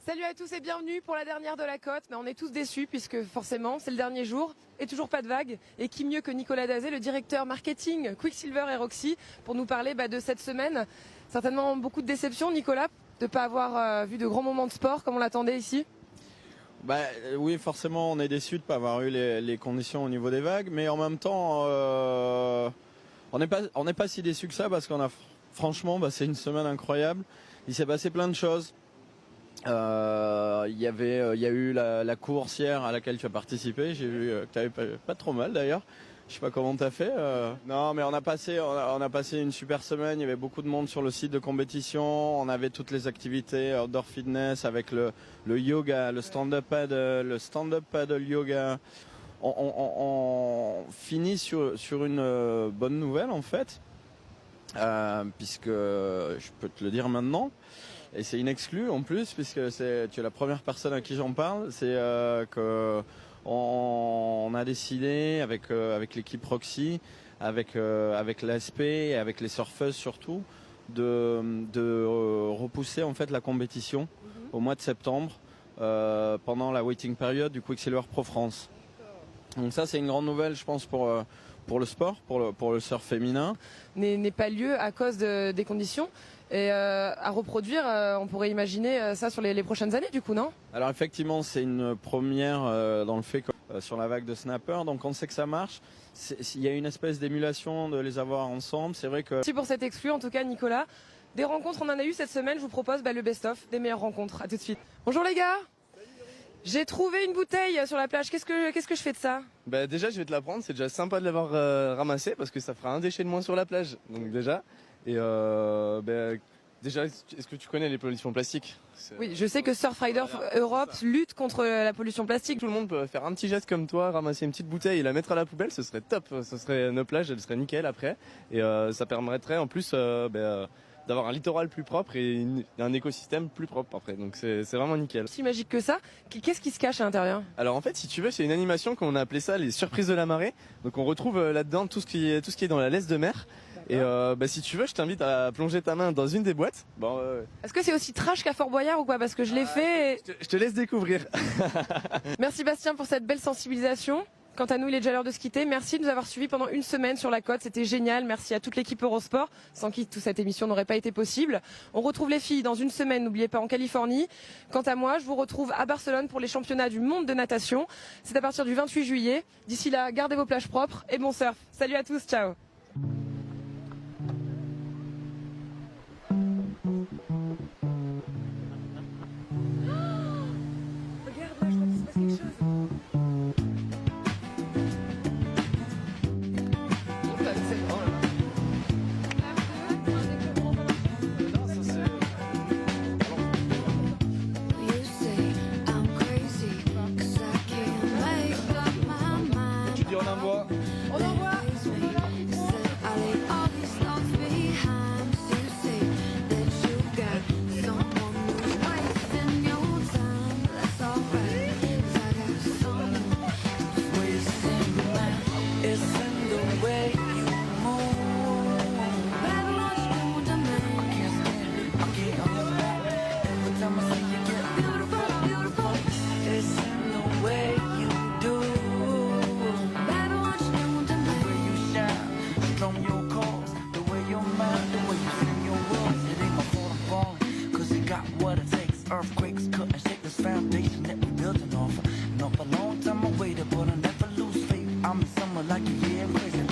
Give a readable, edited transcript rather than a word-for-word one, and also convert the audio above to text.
Salut à tous et bienvenue pour la dernière de la côte. Mais on est tous déçus puisque forcément c'est le dernier jour et toujours pas de vague. Et qui mieux que Nicolas Dazé, le directeur marketing Quicksilver et Roxy, pour nous parler de cette semaine. Certainement beaucoup de déception, Nicolas, de ne pas avoir vu de grands moments de sport comme on l'attendait ici. Oui, forcément on est déçus de ne pas avoir eu les conditions au niveau des vagues. Mais en même temps, on n'est pas si déçus que ça parce qu'on a franchement, c'est une semaine incroyable. Il s'est passé plein de choses. Il y a eu la course hier à laquelle tu as participé. J'ai vu que tu avais pas trop mal d'ailleurs. Je sais pas comment tu as fait. Non, mais on a passé une super semaine. Il y avait beaucoup de monde sur le site de compétition. On avait toutes les activités outdoor fitness avec le yoga, le stand-up paddle yoga. On finit sur une bonne nouvelle en fait, puisque je peux te le dire maintenant. Et c'est inexclu en plus, puisque tu es la première personne à qui j'en parle. C'est qu'on a décidé avec l'équipe Roxy, avec l'ASP et avec les surfeuses surtout, de repousser en fait la compétition au mois de septembre pendant la waiting period du Quicksilver Pro France. Donc ça c'est une grande nouvelle, je pense, pour le sport, pour le surf féminin. N'est pas lieu à cause des conditions. Et à reproduire, on pourrait imaginer ça sur les prochaines années du coup, non? Alors effectivement, c'est une première dans le fait que sur la vague de snapper, donc on sait que ça marche. Il y a une espèce d'émulation de les avoir ensemble. C'est vrai que... Merci pour cet exclu en tout cas, Nicolas. Des rencontres, on en a eu cette semaine. Je vous propose le best-of des meilleures rencontres. À tout de suite. Bonjour les gars. J'ai trouvé une bouteille sur la plage. Qu'est-ce que je fais de ça? Déjà, je vais te la prendre. C'est déjà sympa de l'avoir ramassée parce que ça fera un déchet de moins sur la plage. Donc déjà. Et déjà, est-ce que tu connais les pollutions plastiques? Oui, je sais que Surfrider Europe lutte contre la pollution plastique. Tout le monde peut faire un petit geste comme toi, ramasser une petite bouteille et la mettre à la poubelle, ce serait top. Ce serait nos plages, elles seraient nickel après. Et ça permettrait en plus d'avoir un littoral plus propre et un écosystème plus propre après. Donc c'est vraiment nickel. Si magique que ça, qu'est-ce qui se cache à l'intérieur? Alors en fait, si tu veux, c'est une animation qu'on a appelé ça les surprises de la marée. Donc on retrouve là-dedans tout ce qui est dans la laisse de mer. Et si tu veux, je t'invite à plonger ta main dans une des boîtes. Est-ce que c'est aussi trash qu'à Fort Boyard ou quoi? Parce que je l'ai fait. Je te laisse découvrir. Merci Bastien pour cette belle sensibilisation. Quant à nous, il est déjà l'heure de se quitter. Merci de nous avoir suivis pendant une semaine sur la côte. C'était génial. Merci à toute l'équipe Eurosport, sans qui toute cette émission n'aurait pas été possible. On retrouve les filles dans une semaine, n'oubliez pas, en Californie. Quant à moi, je vous retrouve à Barcelone pour les championnats du monde de natation. C'est à partir du 28 juillet. D'ici là, gardez vos plages propres et bon surf. Salut à tous, ciao. Regarde, là, je crois qu'il se passe quelque chose. Tu dis on envoie. On envoie. Earthquakes couldn't shake this foundation that we're building off. And for a long time I waited, but I never lose faith. I'm in summer like a year crazy.